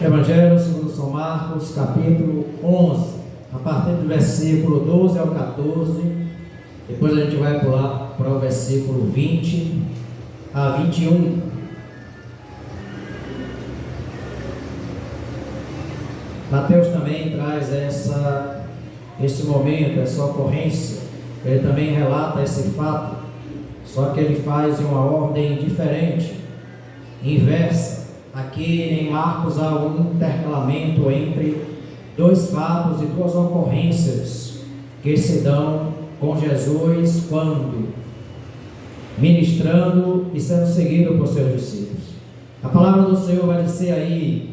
Evangelho segundo São Marcos, capítulo 11, a partir do versículo 12 ao 14, depois a gente vai pular para o versículo 20 a 21. Mateus também traz esse momento, essa ocorrência, ele também relata esse fato, só que ele faz em uma ordem diferente, inversa. Aqui em Marcos há um intercalamento entre dois fatos e duas ocorrências que se dão com Jesus quando ministrando e sendo seguido por seus discípulos. A palavra do Senhor vai dizer aí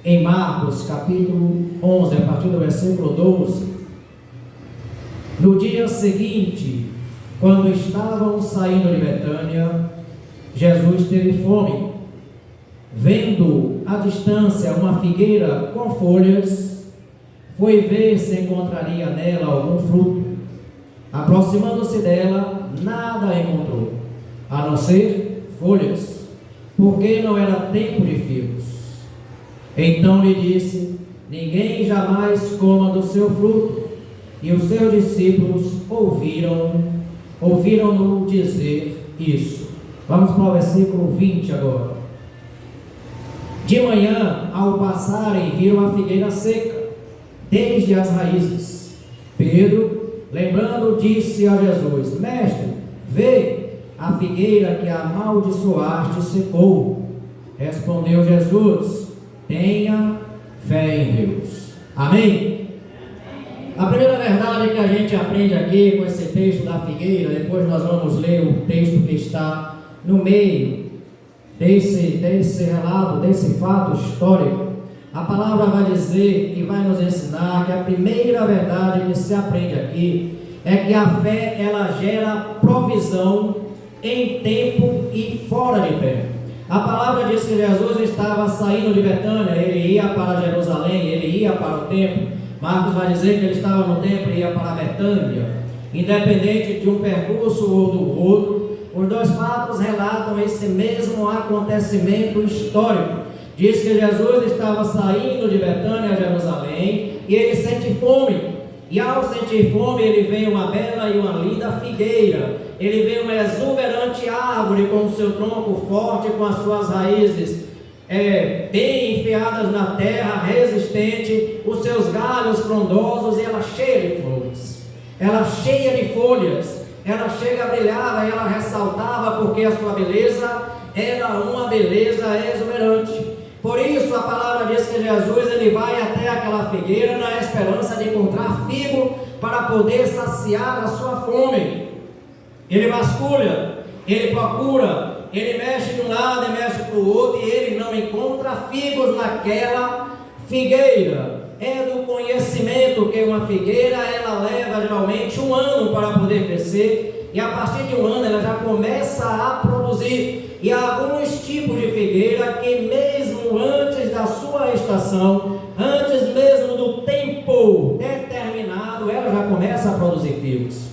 em Marcos capítulo 11, a partir do versículo 12: no dia seguinte, quando estavam saindo de Betânia, Jesus teve fome. Vendo à distância uma figueira com folhas, foi ver se encontraria nela algum fruto. Aproximando-se dela, nada encontrou, a não ser folhas, porque não era tempo de figos. Então lhe disse: ninguém jamais coma do seu fruto. E os seus discípulos ouviram-no dizer isso. Vamos para o versículo 20 agora. De manhã, ao passarem, viram a figueira seca, desde as raízes. Pedro, lembrando, disse a Jesus: mestre, vê, a figueira que amaldiçoaste secou. Respondeu Jesus: tenha fé em Deus. Amém? A primeira verdade que a gente aprende aqui com esse texto da figueira, depois nós vamos ler o texto que está no meio desse relato, desse fato histórico. A palavra vai dizer e vai nos ensinar que a primeira verdade que se aprende aqui é que a fé, ela gera provisão em tempo e fora de tempo. A palavra diz que Jesus estava saindo de Betânia, ele ia para Jerusalém, ele ia para o templo. Marcos vai dizer que ele estava no templo e ia para Betânia. Independente de um percurso ou do outro, os dois fatos relatam esse mesmo acontecimento histórico. Diz que Jesus estava saindo de Betânia a Jerusalém e ele sente fome. E ao sentir fome, ele vê uma bela e uma linda figueira. Ele vê uma exuberante árvore com o seu tronco forte, com as suas raízes bem enfiadas na terra, resistente, os seus galhos frondosos, e ela cheia de flores, ela cheia de folhas. Ela chega a brilhar e ela ressaltava porque a sua beleza era uma beleza exuberante. Por isso a palavra diz que Jesus ele vai até aquela figueira na esperança de encontrar figo para poder saciar a sua fome. Ele vasculha, ele procura, ele mexe de um lado e mexe para o outro e ele não encontra figos naquela figueira. É do conhecimento que uma figueira ela leva geralmente um ano para poder crescer, e a partir de um ano ela já começa a produzir. E há alguns tipos de figueira que mesmo antes da sua estação, antes mesmo do tempo determinado, ela já começa a produzir figos.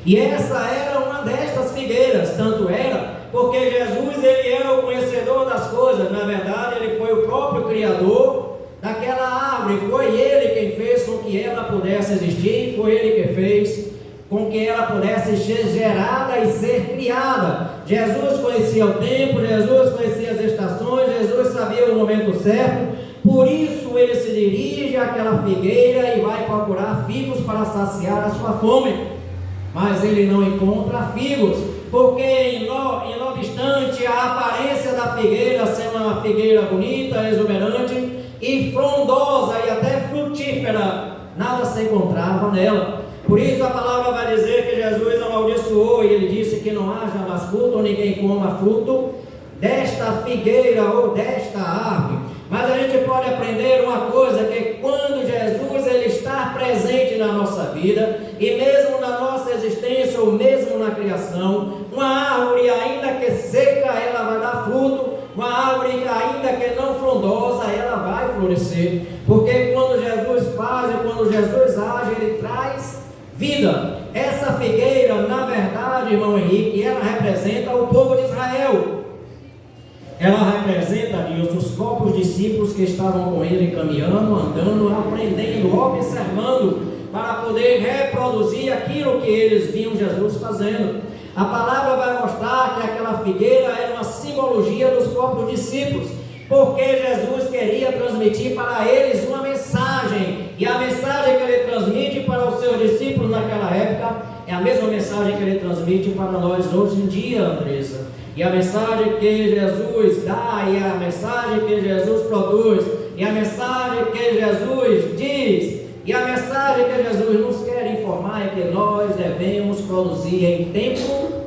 E essa era uma destas figueiras, tanto era porque Jesus ele era o conhecedor das coisas. Na verdade ele foi o próprio Criador daquela árvore, foi ele quem fez com que ela pudesse existir, foi ele que fez com que ela pudesse ser gerada e ser criada. Jesus conhecia o tempo, Jesus conhecia as estações, Jesus sabia o momento certo, por isso ele se dirige àquela figueira e vai procurar figos para saciar a sua fome, mas ele não encontra figos, porque não obstante a aparência da figueira ser uma figueira bonita, exuberante e frondosa e até frutífera, nada se encontrava nela. Por isso a palavra vai dizer que Jesus amaldiçoou e ele disse que não haja mais fruto, ou ninguém coma fruto desta figueira ou desta árvore. Mas a gente pode aprender uma coisa, que quando Jesus ele está presente na nossa vida, e mesmo na nossa existência, ou mesmo na criação, uma árvore ainda que seca, ela vai dar fruto. Uma árvore ainda que não frondosa, ela vai florescer, porque quando Jesus faz, quando Jesus age, ele traz vida. Essa figueira, na verdade, irmão Henrique, ela representa o povo de Israel. Ela representa representa, Deus, os próprios discípulos que estavam com ele caminhando, andando, aprendendo, observando, para poder reproduzir aquilo que eles viam Jesus fazendo. A palavra vai mostrar que aquela figueira era uma simbologia dos próprios discípulos, porque Jesus queria transmitir para eles uma mensagem, e a mensagem que ele transmite para os seus discípulos naquela época é a mesma mensagem que ele transmite para nós hoje em dia, Andressa. E a mensagem que Jesus dá, e a mensagem que Jesus produz, e a mensagem que Jesus diz, e a mensagem que Jesus nos quer informar é que nós devemos produzir em tempo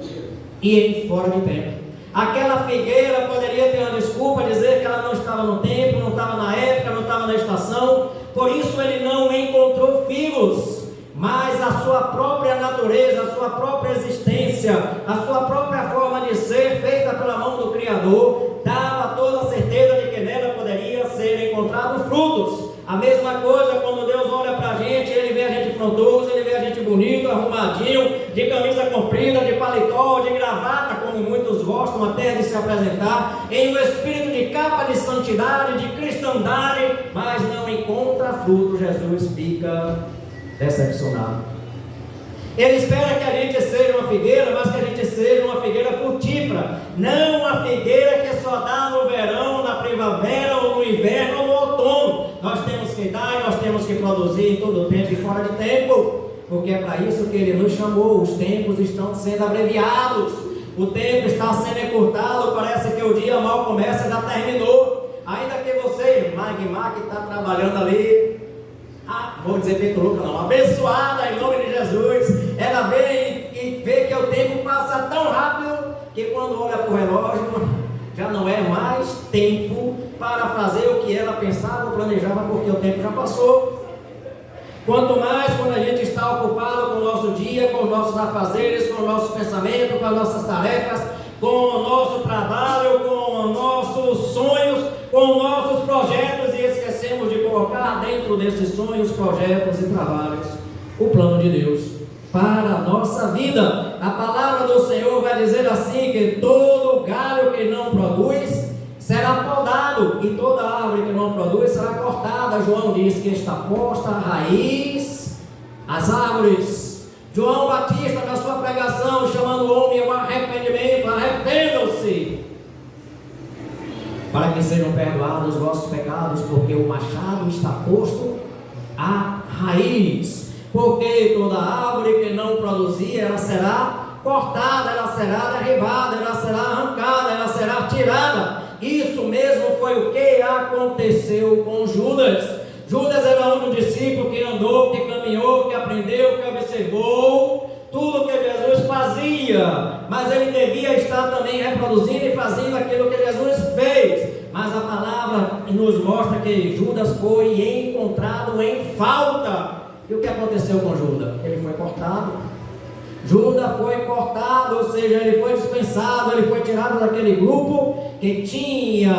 e em fora de tempo. Aquela figueira poderia ter uma desculpa, dizer que ela não estava no tempo, não estava na época, não estava na estação, por isso ele não encontrou figos, mas a sua própria natureza, a sua própria existência, a sua própria forma de ser, feita pela mão do Criador, dava toda a certeza de que nela poderia ser encontrado frutos. A mesma coisa quando Deus olha para a gente, Ele vê a gente frondoso, Ele vê a gente bonito, arrumadinho, de camisa comprida, de paletó, de gravata, como muitos gostam até de se apresentar, em um espírito de capa de santidade, de cristandade, mas não encontra fruto. Jesus fica decepcionado. Ele espera que a gente seja uma figueira, mas que a gente seja uma figueira frutífera, não uma figueira que só dá no verão, na primavera, ou no inverno, ou no outono. Nós temos que dar e nós temos que produzir em todo o tempo e fora de tempo, porque é para isso que Ele nos chamou. Os tempos estão sendo abreviados, o tempo está sendo encurtado, parece que o dia mal começa e já terminou. Ainda que você, Magma, que está trabalhando ali, vou dizer feito louca não, abençoada em nome de Jesus, ela vê e vê que o tempo passa tão rápido, que quando olha para o relógio, já não é mais tempo para fazer o que ela pensava ou planejava, porque o tempo já passou. Quanto mais quando a gente está ocupado com o nosso dia, com os nossos afazeres, com os nossos pensamentos, com as nossas tarefas, com o nosso trabalho, com os nossos sonhos, com os nossos projetos, e esquecemos de colocar dentro desses sonhos, projetos e trabalhos o plano de Deus para a nossa vida. A palavra do Senhor vai dizer assim, que todo galho que não produz será podado, e toda árvore que não produz será cortada. João diz que está posta a raiz às árvores. João Batista, na sua pregação, chamando o homem ao arrependimento, arrependam-se, para que sejam perdoados os vossos pecados, porque o machado está posto à raiz. Porque toda árvore que não produzir, ela será cortada, ela será derribada, ela será arrancada, ela será tirada. Isso mesmo foi o que aconteceu com Judas. Judas era um discípulo que andou, que caminhou, que aprendeu, que observou tudo que Jesus fazia, mas ele devia estar também reproduzindo e fazendo aquilo que Jesus fez. Mas a palavra nos mostra que Judas foi encontrado em falta. E o que aconteceu com Judas? Ele foi cortado. Judas foi cortado, ou seja, ele foi dispensado, ele foi tirado daquele grupo que tinha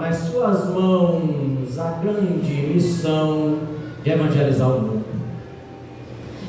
nas suas mãos a grande missão de evangelizar o mundo,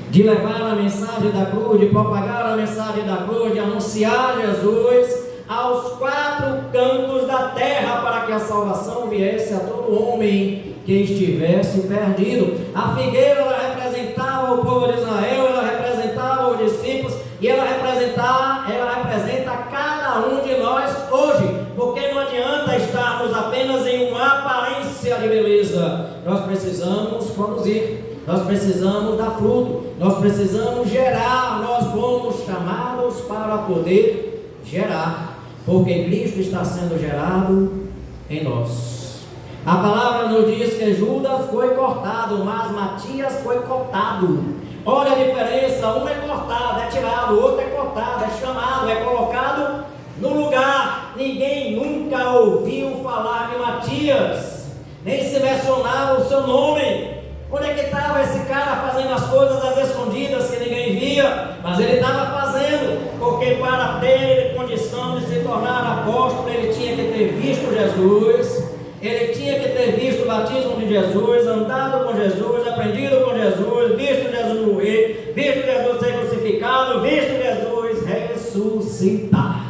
de levar a mensagem da cruz, de propagar a mensagem da cruz, de anunciar Jesus aos quatro cantos da terra, para que a salvação viesse a todo homem que estivesse perdido. A figueira, ela representava o povo de Israel, ela representava os discípulos, e ela representa cada um de nós hoje, porque não adianta estarmos apenas em uma aparência de beleza. Nós precisamos produzir, nós precisamos dar fruto, nós precisamos gerar. Nós fomos chamados para poder gerar, porque Cristo está sendo gerado em nós. A palavra nos diz que Judas foi cortado, mas Matias foi cortado. Olha a diferença, um é cortado, é tirado, o outro é cortado, é chamado, é colocado no lugar. Ninguém nunca ouviu falar de Matias, nem se mencionava o seu nome. Onde é que estava esse cara fazendo as coisas às escondidas que ninguém via? Mas ele estava fazendo, porque para ter condição de se tornar apóstolo, ele tinha que ter visto Jesus, ele tinha que ter visto o batismo de Jesus, andado com Jesus, aprendido com Jesus, visto Jesus morrer, visto Jesus ser crucificado, visto Jesus ressuscitar.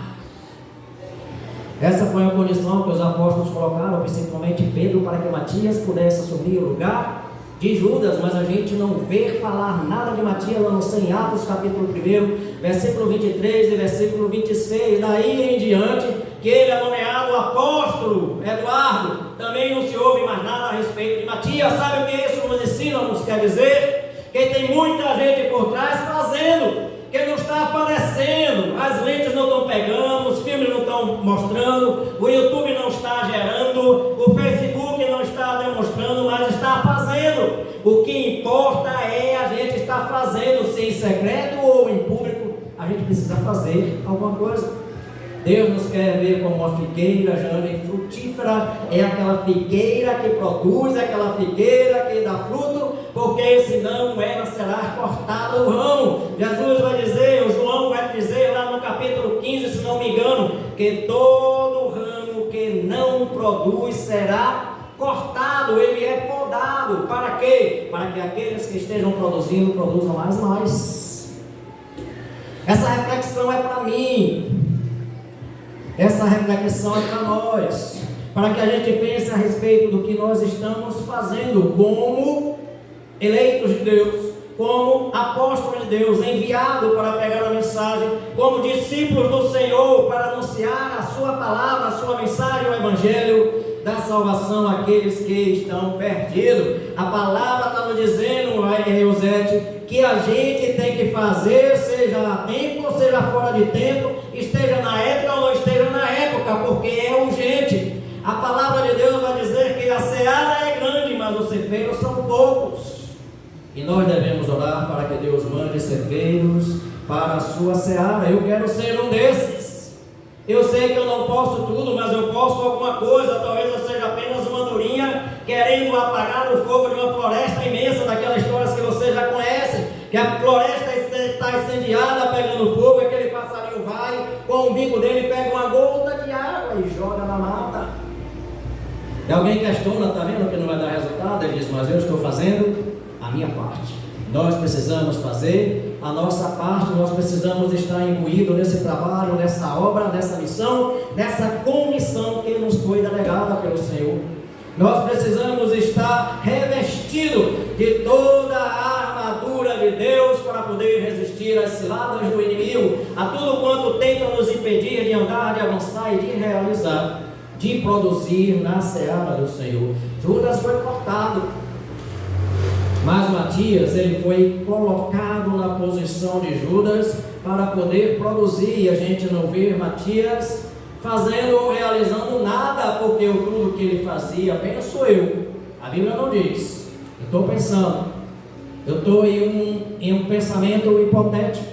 Essa foi a condição que os apóstolos colocaram, principalmente Pedro, para que Matias pudesse assumir o lugar de Judas, mas a gente não vê falar nada de Matias, a não ser em Atos capítulo 1, versículo 23 e versículo 26, daí em diante, que ele é nomeado apóstolo. Eduardo, também não se ouve mais nada a respeito de Matias. Sabe o que isso nos ensina, nos quer dizer? Que tem muita gente por trás fazendo, que não está aparecendo, as lentes não estão pegando, os filmes não estão mostrando, o YouTube não está gerando, o Facebook não está demonstrando, mas está fazendo. O que importa é a gente estar fazendo, se em secreto ou em público, a gente precisa fazer alguma coisa. Deus nos quer ver como uma figueira jovem frutífera, é aquela figueira que produz, é aquela figueira que dá fruto, porque senão ela será cortada o ramo. Jesus vai dizer, o João vai dizer lá no capítulo 15, se não me engano, que todo ramo que não produz será cortado, ele é podado. Para quê? Para que aqueles que estejam produzindo, produzam mais. Essa reflexão é para mim. Essa reflexão é para nós, para que a gente pense a respeito do que nós estamos fazendo como eleitos de Deus, como apóstolos de Deus, enviados para pegar a mensagem, como discípulos do Senhor, para anunciar a sua palavra, a sua mensagem, o evangelho da salvação àqueles que estão perdidos. A palavra está nos dizendo, Eusete, que a gente tem que fazer, seja a tempo ou seja fora de tempo, esteja na época ou não esteja na época, porque é urgente. A palavra de Deus vai dizer que a seara é grande, mas os ceifeiros são poucos. E nós devemos orar para que Deus mande ceifeiros para a sua seara. Eu quero ser um desses. Eu sei que eu não posso tudo, mas eu posso alguma coisa. Talvez eu seja apenas uma andorinha querendo apagar o fogo de uma floresta imensa, daquelas histórias que vocês já conhecem, que a floresta está incendiada, pegando fogo, aquele passarinho vai com o bico dele, pega uma gota de água e joga na mata. E alguém questiona, está vendo que não vai dar resultado? Ele diz, mas eu estou fazendo a minha parte. Nós precisamos fazer a nossa parte, nós precisamos estar imbuídos nesse trabalho, nessa obra, nessa missão, nessa comissão que nos foi delegada pelo Senhor. Nós precisamos estar revestidos de toda a armadura de Deus para poder resistir às ciladas do inimigo, a tudo quanto tenta nos impedir de andar, de avançar e de realizar, de produzir na seara do Senhor. Judas foi cortado, mas Matias, ele foi colocado na posição de Judas para poder produzir. E a gente não vê Matias fazendo ou realizando nada, porque tudo que ele fazia, penso eu, a Bíblia não diz. Eu estou pensando, eu estou em um pensamento hipotético,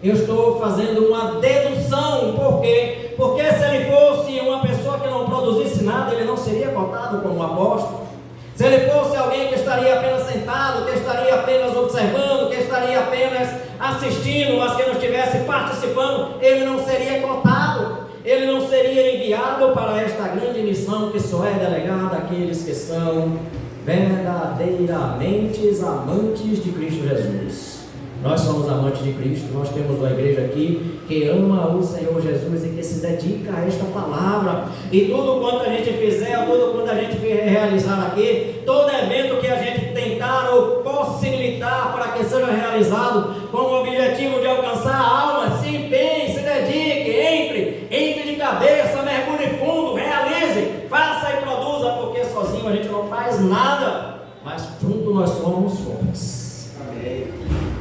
eu estou fazendo uma dedução. Por quê? Porque se ele fosse uma pessoa que não produzisse nada, ele não seria cotado como apóstolo. Se ele fosse alguém que estaria apenas sentado, que estaria apenas observando, que estaria apenas assistindo, mas que não estivesse participando, ele não seria cotado, ele não seria enviado para esta grande missão que só é delegada àqueles que são verdadeiramente amantes de Cristo Jesus. Nós somos amantes de Cristo, nós temos uma igreja aqui que ama o Senhor Jesus e que se dedica a esta palavra. E tudo quanto a gente fizer, tudo quanto a gente realizar aqui, todo evento que a gente tentar ou possibilitar para que seja realizado com o objetivo de alcançar a alma, se empenhe, se dedique, entre de cabeça, mergulhe fundo, realize, faça e produza, porque sozinho a gente não faz nada, mas junto nós somos fortes. Amém.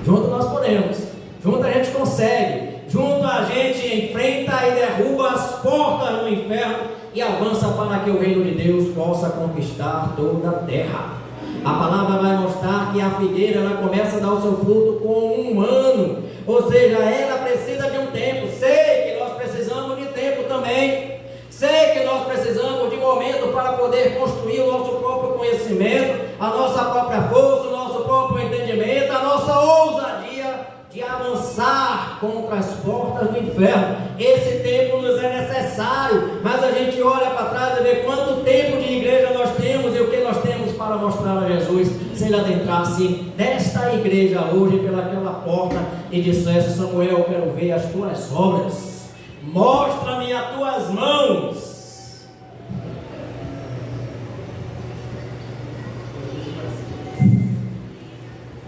Junto nós podemos, junto a gente consegue, junto a gente enfrenta e derruba as portas do inferno e avança para que o reino de Deus possa conquistar toda a terra. A palavra vai mostrar que a figueira ela começa a dar o seu fruto com 1 ano, ou seja, ela precisa de um tempo. Sei que nós precisamos de tempo também, sei que nós precisamos de momento para poder construir o nosso próprio conhecimento, a nossa própria força, o nosso próprio entendimento, a nossa ousadia de avançar contra as portas do inferno. Esse tempo nos é necessário, mas a gente olha para trás e vê quanto tempo de igreja nós temos e o que nós temos para mostrar a Jesus. Se ele adentrasse nesta igreja hoje pelaquela porta e dissesse: Samuel, eu quero ver as tuas obras, Mostra-me as tuas mãos.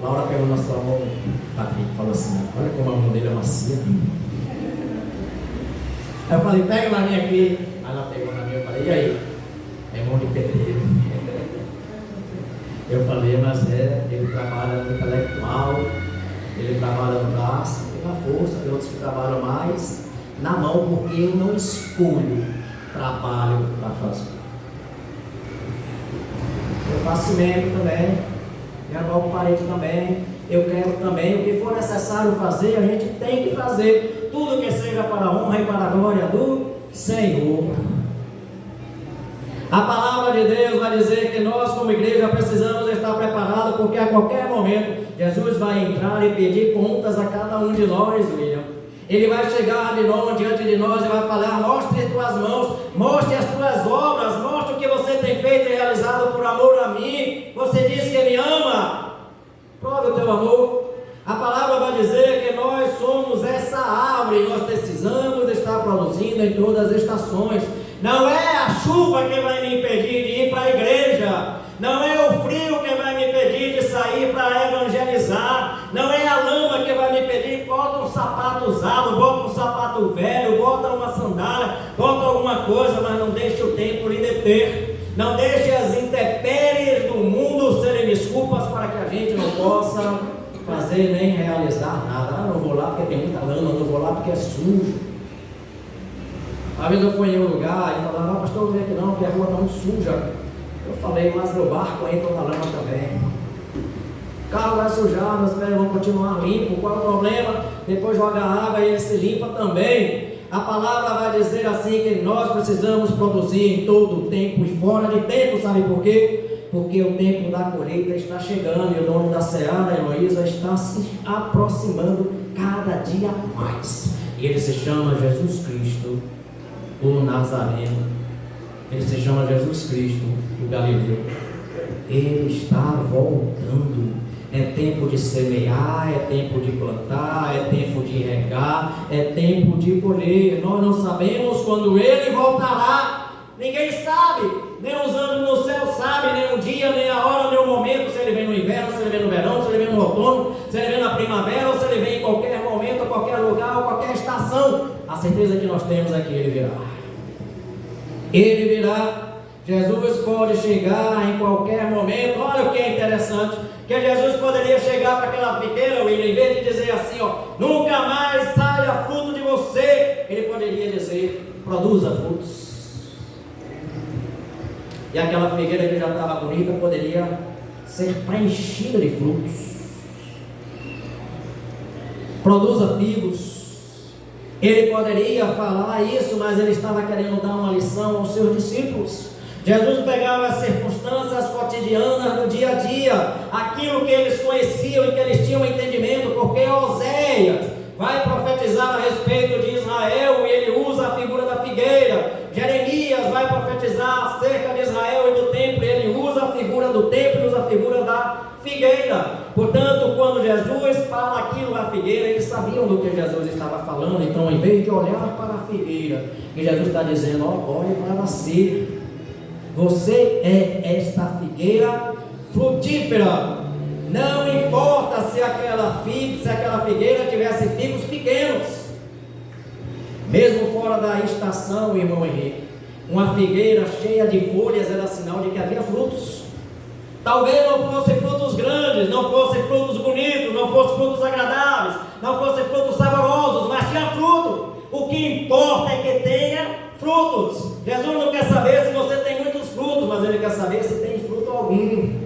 Laura pegou na sua mão, Patrick falou assim: olha como a mão dele é macia. Aí eu falei: pega na minha aqui. Aí ela pegou na minha, eu falei: e aí? É mão de pedreiro. Eu falei: mas ele trabalha no intelectual, ele trabalha no braço, na força, tem outros que trabalham mais na mão, porque eu não escolho trabalho para fazer. Eu faço cimento também, eu roubo parede também, eu quero também, o que for necessário fazer, a gente tem que fazer, tudo que seja para a honra e para a glória do Senhor. A palavra de Deus vai dizer que nós como igreja precisamos estar preparados, porque a qualquer momento Jesus vai entrar e pedir contas a cada um de nós, William. Ele vai chegar diante de nós e vai falar: mostre as tuas mãos, mostre as tuas obras, mostre o que você tem feito e realizado por amor a mim. Você diz que me ama, prove o teu amor. A palavra vai dizer que nós somos essa árvore, nós precisamos estar produzindo em todas as estações. Não é a chuva que vai me impedir de ir para a igreja, não é o frio que vai me impedir de sair para evangelizar, não é a lama que vai me impedir. Bota um sapato usado, bota um sapato velho, bota uma sandália, bota alguma coisa, mas não deixe o tempo lhe deter, não deixe as intempéries do mundo serem desculpas para que a gente não possa fazer nem realizar nada. Não vou lá porque tem muita lama, não vou lá porque é sujo. Às vezes eu fui em um lugar e falaram: não, pastor, não vem aqui não, porque a rua está muito suja. Eu falei: mas meu barco entra na lama também. O carro vai sujar, meus pés vão continuar limpos. Qual é o problema? Depois joga água e ele se limpa também. A palavra vai dizer assim que nós precisamos produzir em todo o tempo e fora de tempo. Sabe por quê? Porque o tempo da colheita está chegando e o dono da seara, Heloísa, está se aproximando cada dia mais. E ele se chama Jesus Cristo, o Nazareno. Ele se chama Jesus Cristo, o Galileu. Ele está voltando. É tempo de semear, é tempo de plantar, é tempo de regar, é tempo de colher. Nós não sabemos quando ele voltará. Ninguém sabe, nem os anjos no céu sabem, nem o dia, nem a hora, nem o momento. Se ele vem no inverno, se ele vem no verão, se ele vem no outono, se ele vem na primavera, ou se ele vem em qualquer momento, qualquer lugar, ou qualquer estação. A certeza que nós temos é que ele virá. Ele virá. Jesus pode chegar em qualquer momento. Olha o que é interessante, que Jesus poderia chegar para aquela figueira, William, em vez de dizer assim, nunca mais saia fruto de você, ele poderia dizer: produza frutos. E aquela figueira que já estava bonita poderia ser preenchida de frutos. Produza figos. Ele poderia falar isso, mas ele estava querendo dar uma lição aos seus discípulos. Jesus pegava as circunstâncias cotidianas do dia a dia, aquilo que eles conheciam e que eles tinham entendimento, porque Oséias vai profetizar a respeito de Israel e ele usa a figura da figueira. Jeremias vai profetizar acerca de Israel e do templo, e ele usa a figura do templo e usa a figura da figueira. Portanto, quando Jesus fala aquilo da figueira, eles sabiam do que Jesus estava falando. Então, em vez de olhar para a figueira, que Jesus está dizendo: olhe para si. Você é esta figueira frutífera. Não importa se aquela figueira tivesse figos pequenos. Mesmo fora da estação, irmão Henrique, uma figueira cheia de folhas era sinal de que havia frutos. Talvez não fossem frutos grandes, não fossem frutos bonitos, não fossem frutos agradáveis, não fossem frutos saborosos, mas tinha fruto. O que importa é que tenha frutos. Jesus não quer saber se você tem muitos frutos, mas ele quer saber se tem fruto algum.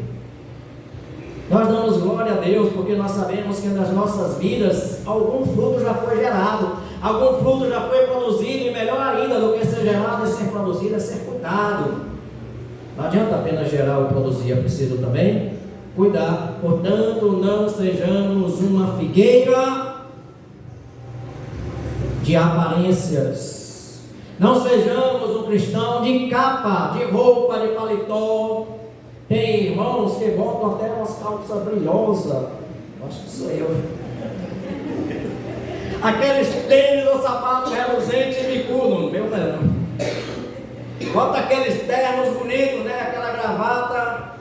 Nós damos glória a Deus porque nós sabemos que nas nossas vidas algum fruto já foi gerado, algum fruto já foi produzido, e melhor ainda do que ser gerado e ser produzido é ser cuidado. Não adianta apenas gerar ou produzir, é preciso também cuidar. Portanto, não sejamos uma figueira de aparências. Não sejamos um cristão de capa, de roupa, de paletó. Tem irmãos que botam até umas calças brilhosas. Acho que sou eu. Aqueles tênis ou sapatos reluzentes bota aqueles ternos bonitos, né? Aquela gravata,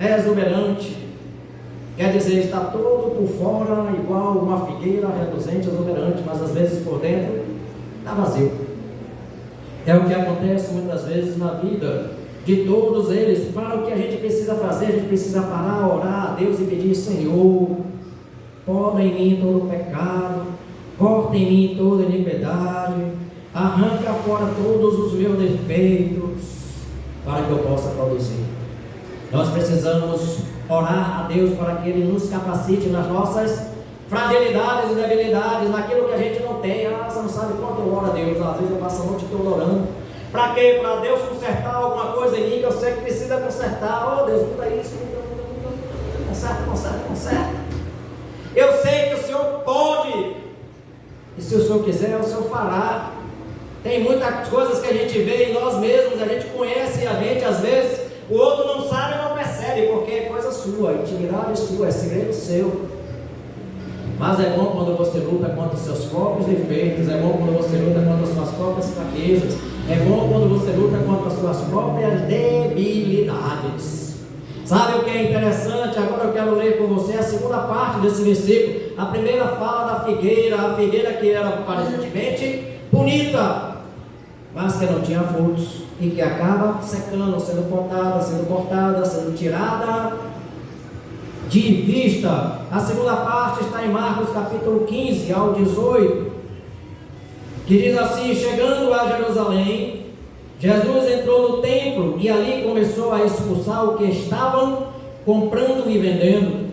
é exuberante. Quer dizer, está todo por fora igual uma figueira reluzente, exuberante, mas às vezes por dentro está vazio. É o que acontece muitas vezes na vida de todos eles. Para o que a gente precisa fazer, a gente precisa parar, orar a Deus e pedir: Senhor, poda em mim todo o pecado, corta em mim toda iniquidade, arranca fora todos os meus defeitos, para que eu possa produzir. Nós precisamos orar a Deus para que Ele nos capacite nas nossas fragilidades e debilidades, naquilo que a gente não tem. Você não sabe quanto eu oro a Deus, às vezes eu passo a noite toda orando. Para quê? Para Deus consertar alguma coisa em mim que eu sei que precisa consertar. Oh Deus, muda isso, conserta. Eu sei que o Senhor pode, e se o Senhor quiser, o Senhor fará. Tem muitas coisas que a gente vê em nós mesmos, a gente conhece a gente, às vezes o outro não sabe e não percebe, porque é coisa sua, intimidade sua, é segredo seu. Mas é bom quando você luta contra os seus próprios defeitos, é bom quando você luta contra as suas próprias fraquezas, é bom quando você luta contra as suas próprias debilidades. Sabe o que é interessante? Agora eu quero ler com você a segunda parte desse versículo. A primeira fala da figueira, a figueira que era aparentemente bonita, mas que não tinha frutos, e que acaba secando, sendo cortada, sendo tirada de vista. A segunda parte está em Marcos capítulo 15 ao 18, que diz assim: chegando a Jerusalém, Jesus entrou no templo e ali começou a expulsar o que estavam comprando e vendendo.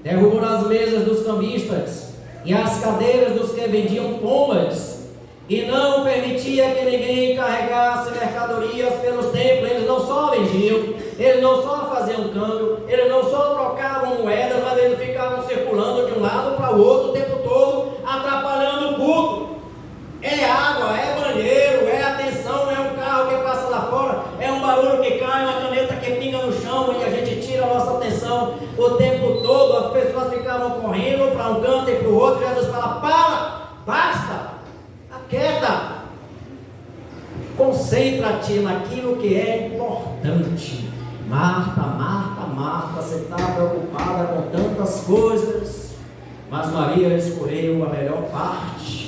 Derrubou as mesas dos cambistas e as cadeiras dos que vendiam pombas, e não permitia que ninguém carregasse mercadorias pelos templos. Eles não só vendiam, eles não só faziam câmbio, eles não só trocavam moedas, mas eles ficavam circulando de um lado para o outro o tempo todo, atrapalhando o culto. É água, é banheiro, é atenção, é um carro que passa lá fora, é um barulho que cai, uma caneta que pinga no chão e a gente tira a nossa atenção o tempo todo. As pessoas ficavam correndo para um canto e para o outro. Jesus fala: para, basta, aquieta, concentra-te naquilo que é importante. Marta, você está preocupada com tantas coisas, mas Maria escolheu a melhor parte.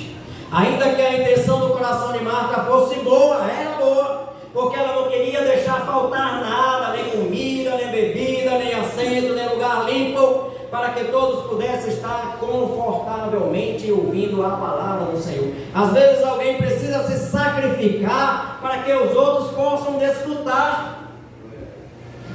Ainda que a intenção do coração de Marta fosse boa, era boa, porque ela não queria deixar faltar nada, nem comida, nem bebida, nem assento, nem lugar limpo, para que todos pudessem estar confortavelmente ouvindo a palavra do Senhor. Às vezes alguém precisa se sacrificar para que os outros possam desfrutar.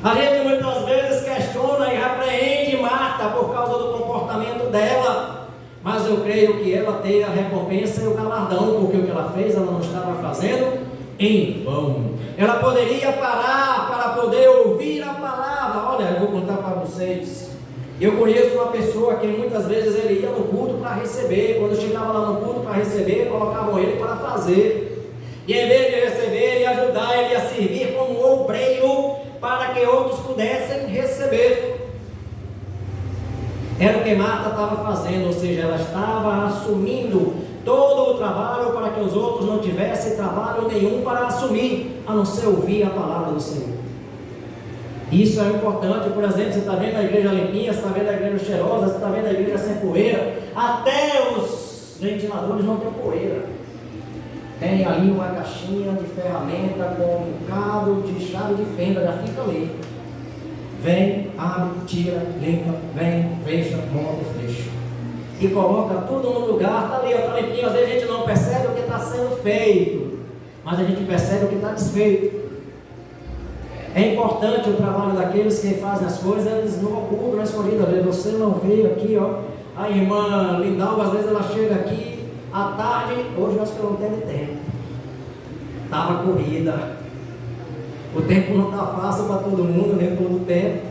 A gente muitas vezes questiona e repreende Marta por causa do comportamento dela, mas eu creio que ela tem a recompensa e o galardão, porque o que ela fez, ela não estava fazendo em vão. Ela poderia parar para poder ouvir a palavra. Olha, eu vou contar para vocês. Eu conheço uma pessoa que muitas vezes ele ia no culto para receber. Quando chegava lá no culto para receber, colocavam ele para fazer. E em vez de receber, ele ia ajudar, ele ia servir como obreiro para que outros pudessem receber. Era o que Marta estava fazendo, ou seja, ela estava assumindo todo o trabalho para que os outros não tivessem trabalho nenhum para assumir, a não ser ouvir a palavra do Senhor. Isso é importante. Por exemplo, você está vendo a igreja limpinha, você está vendo a igreja cheirosa, você está vendo a igreja sem poeira, até os ventiladores não têm poeira. Tem ali uma caixinha de ferramenta com um cabo de chave de fenda, já fica ali. Vem, abre, tira, limpa, vem, fecha, monta e fecha. E coloca tudo no lugar, está ali, está limpinho. Às vezes a gente não percebe o que está sendo feito, mas a gente percebe o que está desfeito. É importante o trabalho daqueles que fazem as coisas, eles não ocultam na escolhida. Você não veio aqui, ó. A irmã Lindalva, às vezes ela chega aqui à tarde, hoje eu acho que ela não teve tempo. Estava corrida. O tempo não está fácil para todo mundo, nem todo o tempo.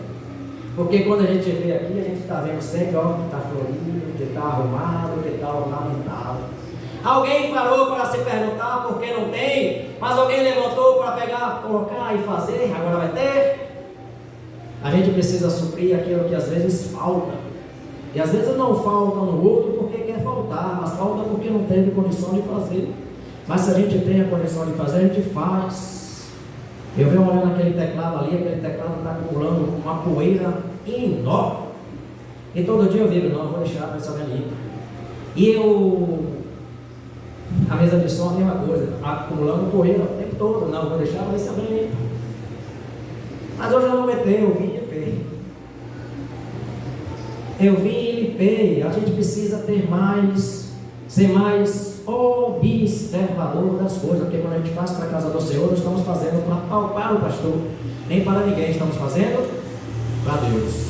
Porque quando a gente vê aqui, a gente está vendo sempre, ó, que está florido, que está arrumado, que está ornamentado. Alguém parou para se perguntar por que não tem, mas alguém levantou para pegar, colocar e fazer, agora vai ter. A gente precisa suprir aquilo que às vezes falta. E às vezes não falta no outro porque quer faltar, mas falta porque não teve condição de fazer. Mas se a gente tem a condição de fazer, a gente faz. Eu venho olhando aquele teclado ali, aquele teclado está acumulando uma poeira enorme. E todo dia eu digo, não, eu vou deixar para essa limpa. E a mesa de som é a mesma coisa, acumulando poeira o tempo todo, não, eu vou deixar para essa limpa. Mas hoje eu não aguentei, eu vim e limpei. Eu vim e limpei. A gente precisa ser mais observador das coisas, porque quando a gente faz para a casa do Senhor, nós estamos fazendo para palpar o pastor, nem para ninguém, estamos fazendo para Deus.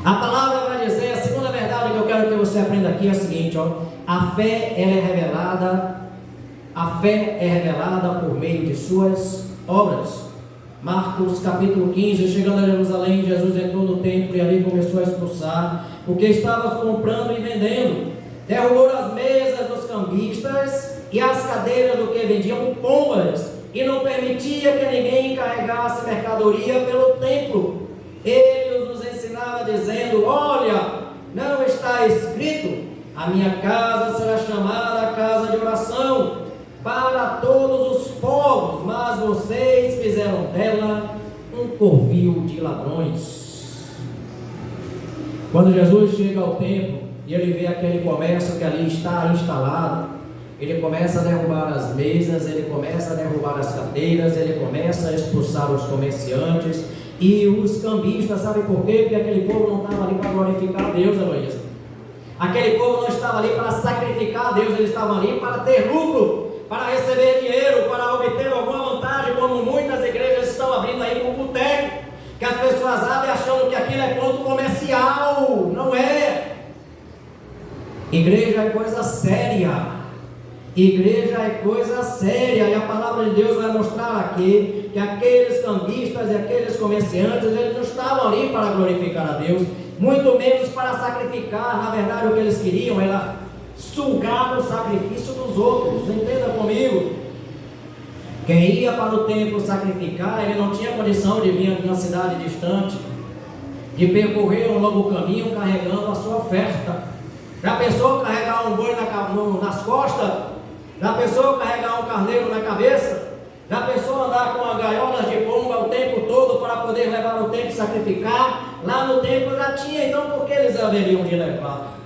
A palavra vai dizer, a segunda verdade que eu quero que você aprenda aqui é a seguinte, a fé é revelada por meio de suas obras. Marcos capítulo 15, chegando a Jerusalém, Jesus entrou no templo e ali começou a expulsar o que estava comprando e vendendo. Derrubou as mesas dos cambistas e as cadeiras do que vendiam pombas, e não permitia que ninguém carregasse mercadoria pelo templo. Ele nos ensinava dizendo, olha, não está escrito, a minha casa será chamada casa de oração para todos os povos, mas vocês fizeram dela um covil de ladrões. Quando Jesus chega ao templo e ele vê aquele comércio que ali está instalado, ele começa a derrubar as mesas, ele começa a derrubar as cadeiras, ele começa a expulsar os comerciantes e os cambistas. Sabe por quê? Porque aquele povo não estava ali para glorificar a Deus, Heloísa. Aquele povo não estava ali para sacrificar a Deus, eles estavam ali para ter lucro, para receber dinheiro, para obter alguma vantagem, como muitas igrejas estão abrindo aí com o boteco, que as pessoas abrem achando que aquilo é ponto comercial. Não é. Igreja é coisa séria. Igreja é coisa séria, e a palavra de Deus vai mostrar aqui que aqueles cambistas e aqueles comerciantes, eles não estavam ali para glorificar a Deus, muito menos para sacrificar. Na verdade, o que eles queriam era sugar o sacrifício dos outros. Entenda comigo. Quem ia para o templo sacrificar, ele não tinha condição de vir de uma cidade distante, de percorrer um longo caminho carregando a sua oferta. Já pensou carregar um boi nas costas? Já pensou carregar um carneiro na cabeça? Já pensou andar com gaiolas de pomba o tempo todo para poder levar o templo e sacrificar? Lá no templo já tinha, então por que eles haveriam de levar?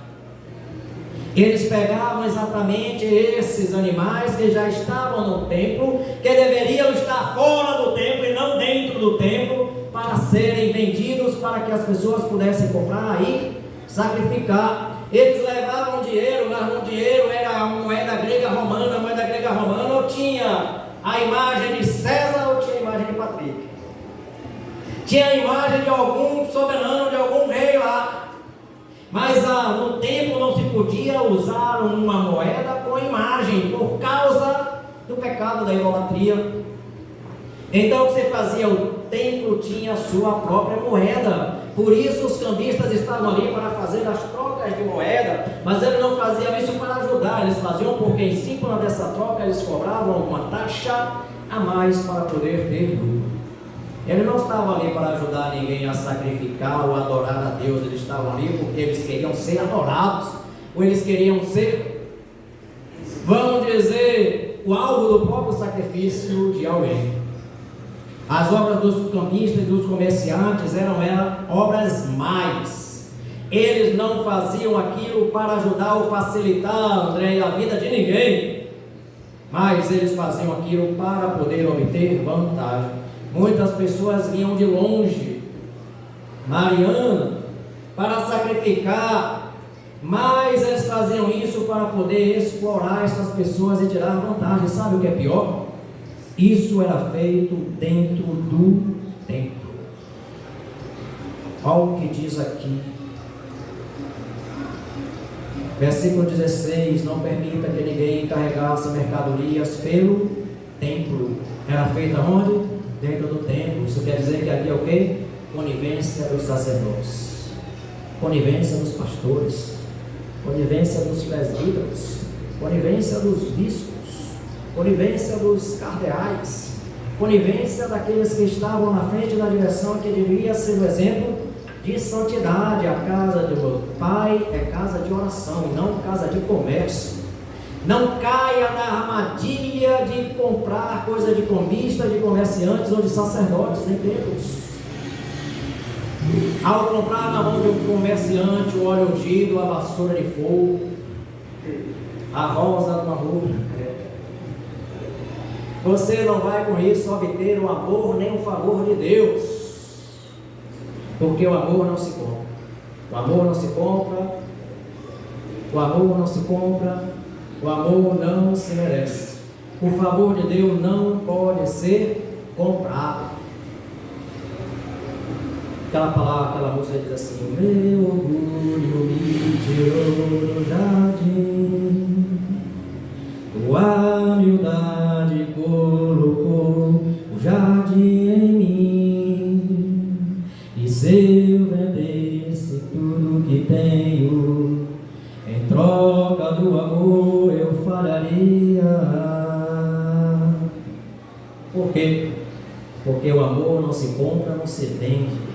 Eles pegavam exatamente esses animais que já estavam no templo, que deveriam estar fora do templo e não dentro do templo, para serem vendidos, para que as pessoas pudessem comprar e sacrificar. Eles levavam dinheiro, mas o dinheiro era uma moeda grega romana. A moeda grega romana ou tinha a imagem de César ou tinha a imagem de Patrícia. Tinha a imagem de algum soberano, de algum rei lá. Mas no templo não se podia usar uma moeda com imagem, por causa do pecado da idolatria. Então o que você fazia? O templo tinha a sua própria moeda. Por isso os cambistas estavam ali para fazer as trocas de moeda, mas eles não faziam isso para ajudar, eles faziam porque em cima dessa troca eles cobravam alguma taxa a mais para poder ter lucro. Eles não estavam ali para ajudar ninguém a sacrificar ou adorar a Deus, eles estavam ali porque eles queriam ser adorados, ou eles queriam ser, vamos dizer, o alvo do próprio sacrifício de alguém. As obras dos cambistas e dos comerciantes eram obras mais. Eles não faziam aquilo para ajudar ou facilitar, André, a vida de ninguém, mas eles faziam aquilo para poder obter vantagem. Muitas pessoas vinham de longe, Mariana, para sacrificar, mas eles faziam isso para poder explorar essas pessoas e tirar vantagem. Sabe o que é pior? Isso era feito dentro do templo. Olha o que diz aqui, versículo 16: não permita que ninguém carregasse mercadorias pelo templo. Era feita onde? Dentro do templo. Isso quer dizer que havia o quê? Conivência dos sacerdotes, conivência dos pastores, conivência dos presbíteros, conivência dos bispos, conivência dos cardeais, conivência daqueles que estavam na frente da direção, que devia ser o exemplo de santidade. A casa do meu pai é casa de oração e não casa de comércio. Não caia na armadilha de comprar coisa de combista, de comerciantes ou de sacerdotes em templos. Ao comprar na mão de um comerciante o óleo ungido, a vassoura de fogo, a rosa de uma roupa, você não vai com isso obter o amor nem o favor de Deus, porque o amor não se compra. O amor não se compra. O amor não se compra. O amor não se merece. O favor de Deus não pode ser comprado. Aquela palavra, aquela música diz assim: meu orgulho me tirou do jardim, tua humildade colocou o jardim em mim, e se eu vendesse tudo que tenho, em troca do amor eu falharia. Por quê? Porque o amor não se compra, não se vende.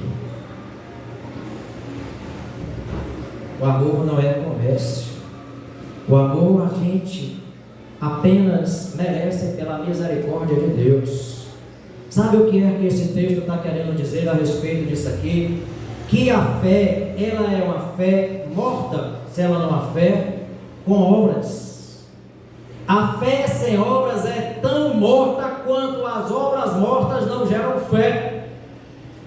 O amor não é comércio. O amor a gente apenas merece pela misericórdia de Deus. Sabe o que é que esse texto está querendo dizer a respeito disso aqui? Que a fé, ela é uma fé morta, se ela não é uma fé com obras. A fé sem obras é tão morta quanto as obras mortas não geram fé.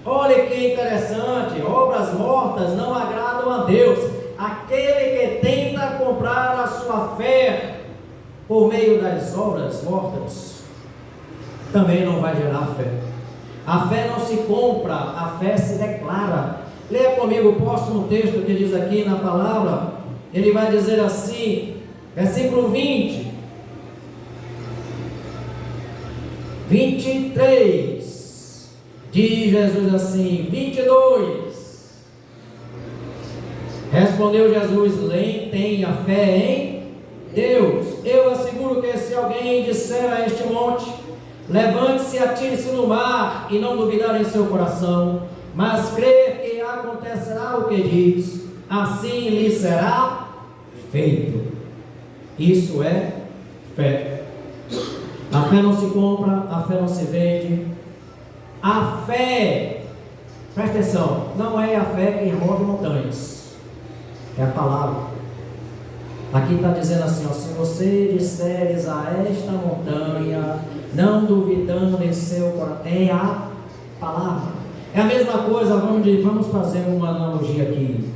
Olha que interessante, obras mortas não agradam a Deus. Aquele que tenta comprar a sua fé por meio das obras mortas também não vai gerar fé. A fé não se compra, a fé se declara. Leia comigo o próximo texto que diz aqui na palavra. Ele vai dizer assim, versículo 20, 23, diz Jesus assim, 22. Respondeu Jesus: tenha fé em Deus. Eu asseguro que se alguém disser a este monte, levante-se e atire-se no mar, e não duvidar em seu coração, mas crer que acontecerá o que diz, assim lhe será feito. Isso é fé. A fé não se compra, a fé não se vende. A fé, presta atenção, não é a fé que remove montanhas. É a palavra. Aqui está dizendo assim, ó, se você disseres a esta montanha, não duvidando em seu coração, é a palavra. É a mesma coisa, vamos fazer uma analogia aqui.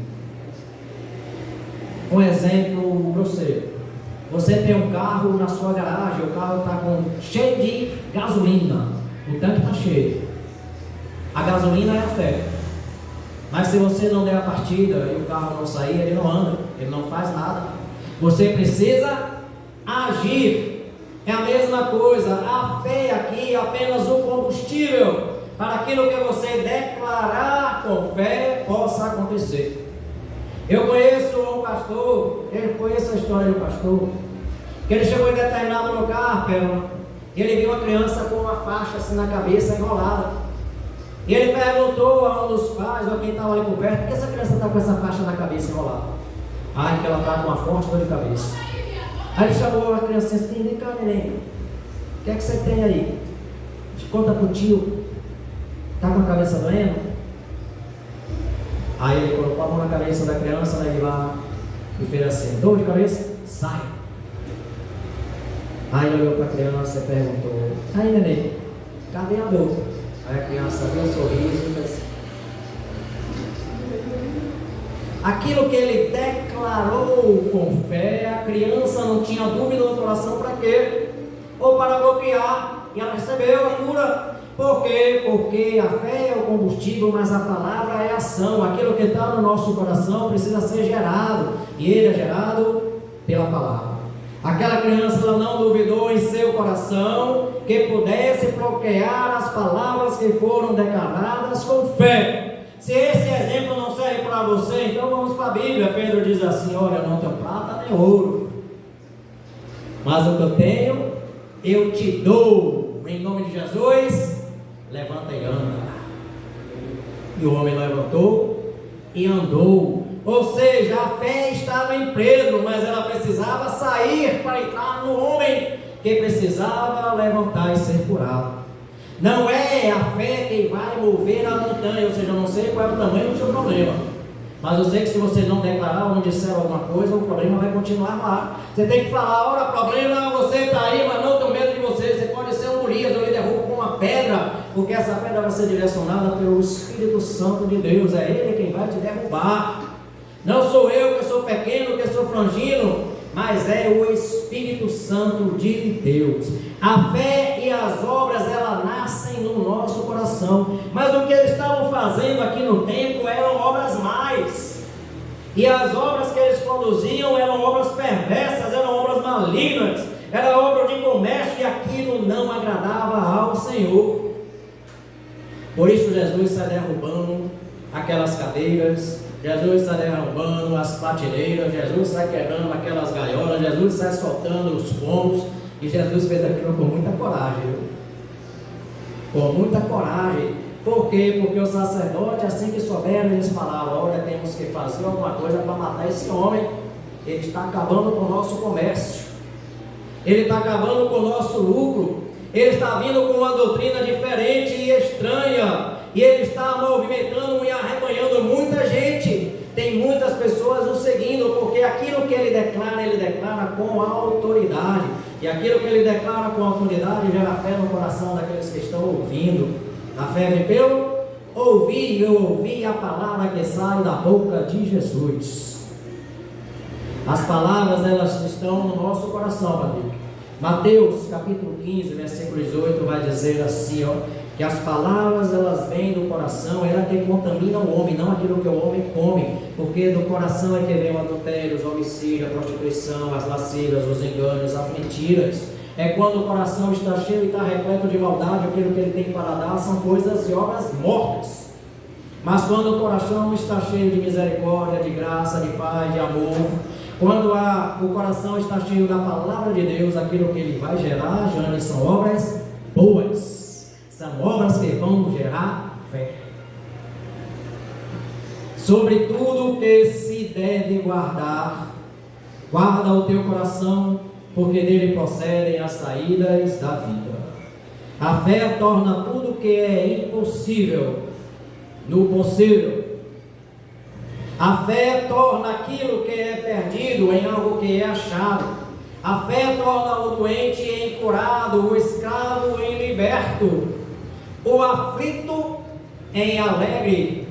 Um exemplo grosseiro. Você tem um carro na sua garagem, o carro está cheio de gasolina, o tanque está cheio. A gasolina é a fé. Mas se você não der a partida e o carro não sair, ele não anda, ele não faz nada. Você precisa agir. É a mesma coisa. A fé aqui é apenas o combustível para aquilo que você declarar com fé possa acontecer. Eu conheço um pastor, eu conheço a história do pastor, que ele chegou em determinado lugar, e ele viu uma criança com uma faixa assim na cabeça enrolada. E ele perguntou a um dos pais, ou a quem estava ali por perto, por que essa criança está com essa faixa na cabeça enrolada? Ah, que ela está com uma forte dor de cabeça. Aí ele chamou a criança assim, vem cá, neném, o que é que você tem aí? Conta pro tio, está com a cabeça doendo? Aí ele colocou a mão na cabeça da criança, levou lá e fez assim, dor de cabeça? Sai! Aí ele olhou para a criança e perguntou, aí neném, cadê a dor? Aí a criança deu um sorriso e fez assim. Aquilo que ele declarou com fé, a criança não tinha dúvida no coração para quê? Ou para bloquear, e ela recebeu a cura. Por quê? Porque a fé é o combustível, mas a palavra é a ação. Aquilo que está no nosso coração precisa ser gerado, e ele é gerado pela palavra. Aquela criança ela não duvidou em seu coração que pudesse bloquear as palavras que foram declaradas com fé. Se esse exemplo não serve para você, então vamos para a Bíblia. Pedro diz assim, olha, eu não tenho prata nem ouro, mas o que eu tenho, eu te dou. Em nome de Jesus, levanta e anda. E o homem levantou e andou. Ou seja, a fé estava em Pedro, mas ela precisava sair para entrar no homem que precisava levantar e ser curado. Não é a fé quem vai mover a montanha, ou seja, eu não sei qual é o tamanho do seu problema, mas eu sei que se você não declarar ou não disser alguma coisa, o problema vai continuar lá. Você tem que falar: olha, problema, você está aí, mas não tenho medo de você. Você pode ser um Urias, eu lhe derrubo com uma pedra, porque essa pedra vai ser direcionada pelo Espírito Santo de Deus. É Ele quem vai te derrubar. Não sou eu que sou pequeno, que sou frangino, mas é o Espírito Santo de Deus. A fé e as obras, elas nascem no nosso coração, mas o que eles estavam fazendo aqui no templo eram obras mais, e as obras que eles produziam eram obras perversas, eram obras malignas, era obra de comércio, e aquilo não agradava ao Senhor. Por isso Jesus sai derrubando aquelas cadeiras, Jesus sai derrubando as prateleiras, Jesus sai quebrando aquelas gaiolas, Jesus sai soltando os pombos, e Jesus fez aquilo com muita coragem, viu? Com muita coragem. Por quê? Porque os sacerdotes, assim que souberam, eles falaram: olha, temos que fazer alguma coisa para matar esse homem, ele está acabando com o nosso comércio, ele está acabando com o nosso lucro, ele está vindo com uma doutrina diferente e estranha, e ele está movimentando e arrebanhando muita gente. Tem muitas pessoas o seguindo, porque aquilo que ele declara com autoridade, e aquilo que ele declara com autoridade gera fé no coração daqueles que estão ouvindo. A fé vem pelo ouvir, eu ouvi a palavra que sai da boca de Jesus. As palavras, elas estão no nosso coração, Padre. Mateus capítulo 15, versículo 18 vai dizer assim, ó, que as palavras, elas vêm do coração, ela que contamina o homem, não aquilo que o homem come, porque do coração é que vem o adultério, os homicídios, a prostituição, as lascivas, os enganos, as mentiras. É quando o coração está cheio e está repleto de maldade, aquilo que ele tem para dar são coisas e obras mortas. Mas quando o coração está cheio de misericórdia, de graça, de paz, de amor, quando o coração está cheio da palavra de Deus, aquilo que ele vai gerar, Jane, são obras boas. São obras que vão gerar fé. Sobre tudo que se deve guardar, guarda o teu coração, porque dele procedem as saídas da vida. A fé torna tudo que é impossível no possível. A fé torna aquilo que é perdido em algo que é achado. A fé torna o doente em curado, o escravo em liberto, o aflito em alegre.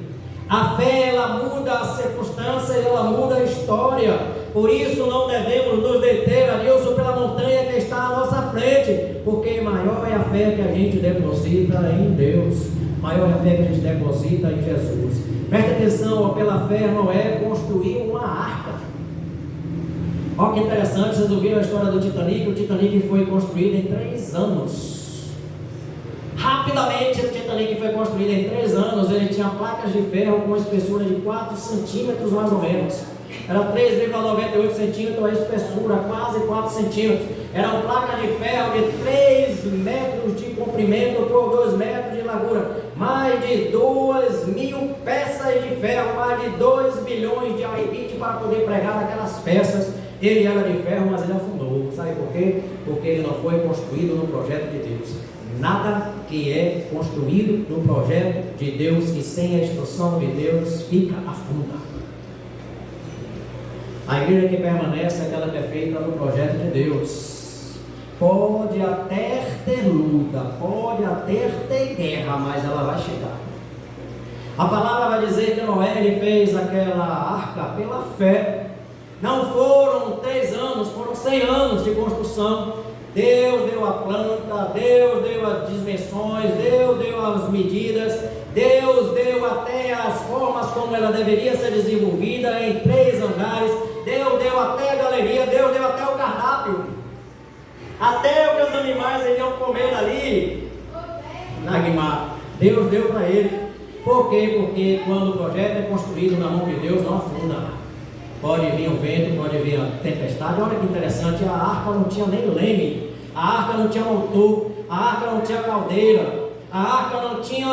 A fé, ela muda a circunstância, ela muda a história. Por isso não devemos nos deter, Adilson, pela montanha que está à nossa frente, porque maior é a fé que a gente deposita em Deus, maior é a fé que a gente deposita em Jesus. Preste atenção, pela fé Noé construiu uma arca. Olha que interessante, vocês ouviram a história do Titanic? O Titanic foi construído em 3 anos. Rapidamente o Titanic foi construído em 3 anos. Ele tinha placas de ferro com espessura de 4 centímetros mais ou menos. Era 3,98 centímetros a espessura, quase 4 centímetros. Eram placas de ferro de 3 metros de comprimento por 2 metros de largura. Mais de 2.000 peças de ferro, mais de 2 bilhões de arrebite para poder pregar aquelas peças. Ele era de ferro, mas ele afundou. Sabe por quê? Porque ele não foi construído no projeto de Deus. Nada que é construído no projeto de Deus e sem a instrução de Deus fica afunda. A igreja que permanece é aquela que é feita no projeto de Deus. Pode até ter luta, pode até ter guerra, mas ela vai chegar. A palavra vai dizer que Noé, ele fez aquela arca pela fé. Não foram 3 anos, foram 100 anos de construção. Deus deu a planta, Deus deu as dimensões, Deus deu as medidas, Deus deu até as formas como ela deveria ser desenvolvida em 3 andares, Deus deu até a galeria, Deus deu até o cardápio, até o que os animais iriam comer ali, na Guimar, Deus deu para ele. Por quê? Porque quando o projeto é construído na mão de Deus, não afunda. Pode vir o vento, pode vir a tempestade. Olha que interessante, a arca não tinha nem leme, a arca não tinha motor, a arca não tinha caldeira, a arca não tinha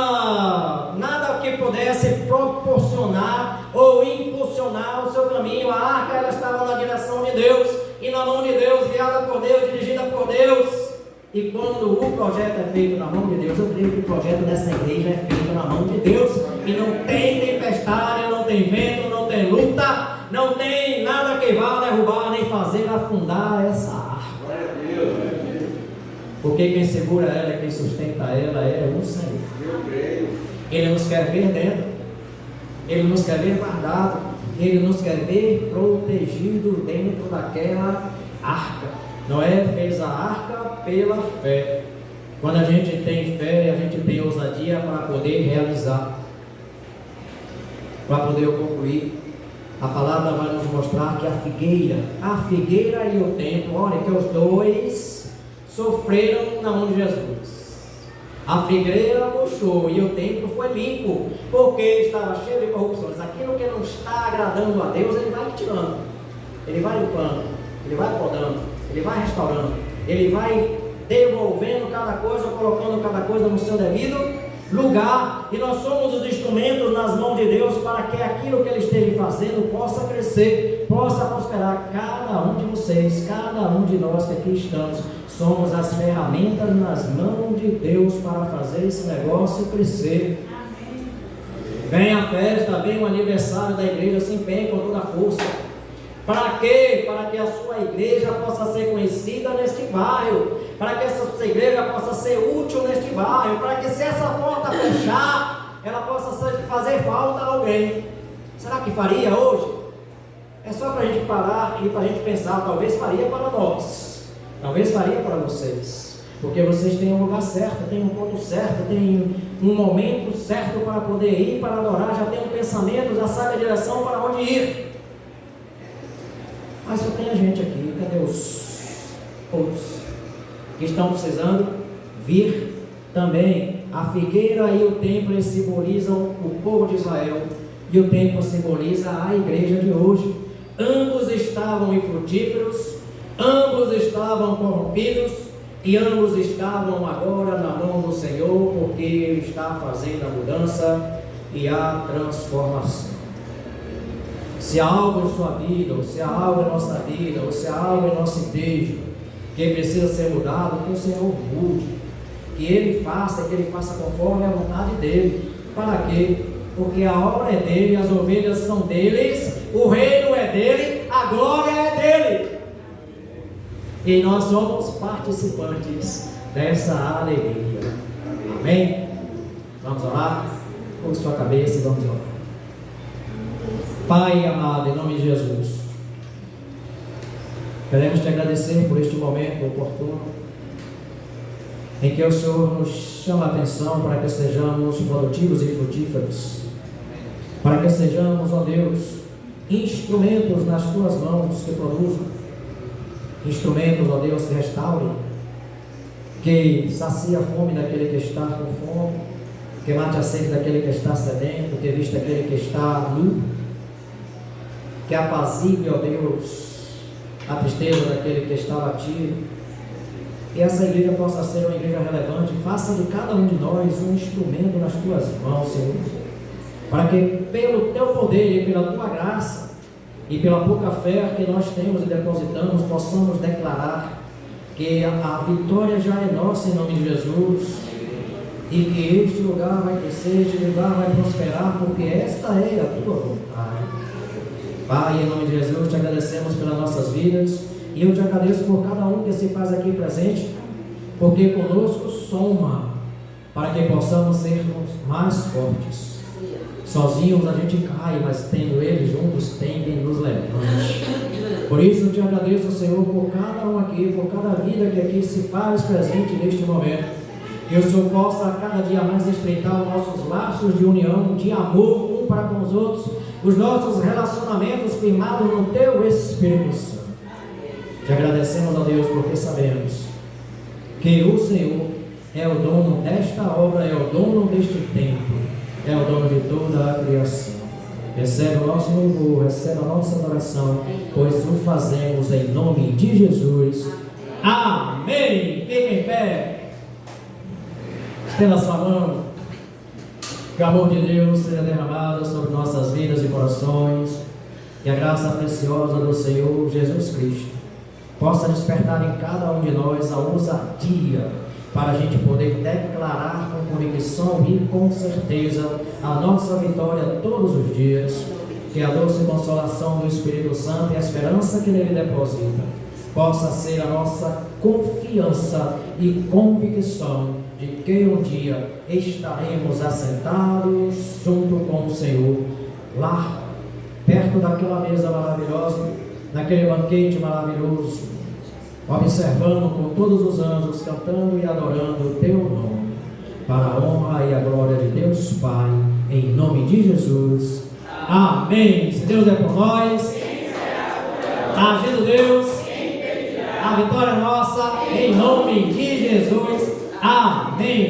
nada que pudesse proporcionar ou impulsionar o seu caminho. A arca, ela estava na direção de Deus, e na mão de Deus, guiada por Deus, dirigida por Deus. E quando o projeto é feito na mão de Deus, eu creio que o projeto dessa igreja é feito na mão de Deus. E não tem tempestade, não tem vento, não tem luta, não tem nada que vá derrubar nem fazer afundar essa arca. Porque quem segura ela, quem sustenta ela é o Senhor. Ele nos quer ver dentro, Ele nos quer ver guardado, Ele nos quer ver protegido dentro daquela arca. Noé fez a arca pela fé. Quando a gente tem fé, a gente tem ousadia para poder realizar, para poder concluir. A palavra vai nos mostrar que a figueira e o templo, olha que os dois sofreram na mão de Jesus. A figueira murchou e o templo foi limpo, porque estava cheio de corrupções. Aquilo que não está agradando a Deus, Ele vai tirando, Ele vai limpando, Ele vai podando, Ele vai restaurando, Ele vai devolvendo cada coisa, colocando cada coisa no seu devido lugar. E nós somos os instrumentos nas mãos de Deus para que aquilo que Ele esteja fazendo possa crescer, possa prosperar. Cada um de vocês, cada um de nós que aqui estamos, somos as ferramentas nas mãos de Deus para fazer esse negócio crescer. Vem a festa, vem o aniversário da igreja, se empenhe com toda a força. Para quê? Para que a sua igreja possa ser conhecida neste bairro, para que essa igreja possa ser útil neste bairro, para que se essa porta fechar, ela possa fazer falta a alguém. Será que faria hoje? É só para a gente parar e para a gente pensar, talvez faria para nós, talvez faria para vocês, porque vocês têm um lugar certo, têm um ponto certo, têm um momento certo para poder ir, para adorar, já tem um pensamento, já sabe a direção para onde ir. Mas só tem a gente aqui, cadê os outros que estão precisando vir também? A figueira e o templo, eles simbolizam o povo de Israel, e o templo simboliza a igreja de hoje. Ambos estavam infrutíferos, ambos estavam corrompidos, e ambos estavam agora na mão do Senhor, porque Ele está fazendo a mudança e a transformação. Se há algo em sua vida, ou se há algo em nossa vida, ou se há algo em nossa igreja que precisa ser mudado, que o Senhor mude, que Ele faça conforme a vontade dEle. Para quê? Porque a obra é dEle, as ovelhas são deles, o reino é dEle, a glória é dEle, e nós somos participantes dessa alegria. Amém? Vamos orar? Curve sua cabeça e vamos orar. Pai amado, em nome de Jesus, queremos te agradecer por este momento oportuno, em que o Senhor nos chama a atenção para que sejamos produtivos e frutíferos, para que sejamos, ó Deus, instrumentos nas tuas mãos que produzam, instrumentos, ó Deus, que restaurem, que sacia a fome daquele que está com fome, que mate a sede daquele que está sedento, que vista aquele que está nu, que apazigue, ó Deus, a tristeza daquele que está abatido. Que essa igreja possa ser uma igreja relevante. Faça de cada um de nós um instrumento nas tuas mãos, Senhor, para que pelo teu poder e pela tua graça e pela pouca fé que nós temos e depositamos, possamos declarar que a vitória já é nossa em nome de Jesus, e que este lugar vai crescer, este lugar vai prosperar, porque esta é a tua vontade. Pai, em nome de Jesus, te agradecemos pelas nossas vidas, e eu te agradeço por cada um que se faz aqui presente, porque conosco soma, para que possamos sermos mais fortes. Sozinhos a gente cai, mas tendo eles juntos, tem quem nos levante. Por isso eu te agradeço, Senhor, por cada um aqui, por cada vida que aqui se faz presente neste momento. Que o Senhor possa cada dia mais estreitar os nossos laços de união, de amor um para com os outros, os nossos relacionamentos firmados no Teu Espírito Santo. Te agradecemos, ó Deus, porque sabemos que o Senhor é o dono desta obra, é o dono deste templo, é o dono de toda a criação. Recebe o nosso louvor, recebe a nossa adoração, pois o fazemos em nome de Jesus. Amém. Fique em pé. Estenda sua mão. Que o amor de Deus seja derramado sobre nossas vidas e corações. Que a graça preciosa do Senhor Jesus Cristo possa despertar em cada um de nós a ousadia para a gente poder declarar com convicção e com certeza a nossa vitória todos os dias. Que a doce consolação do Espírito Santo e a esperança que nele deposita possa ser a nossa confiança e convicção de que um dia estaremos assentados junto com o Senhor, lá, perto daquela mesa maravilhosa, naquele banquete maravilhoso, observando com todos os anjos, cantando e adorando o teu nome, para a honra e a glória de Deus Pai, em nome de Jesus. Amém. Se Deus é por nós, agindo Deus, a vitória é nossa, em nome de Jesus. Amém.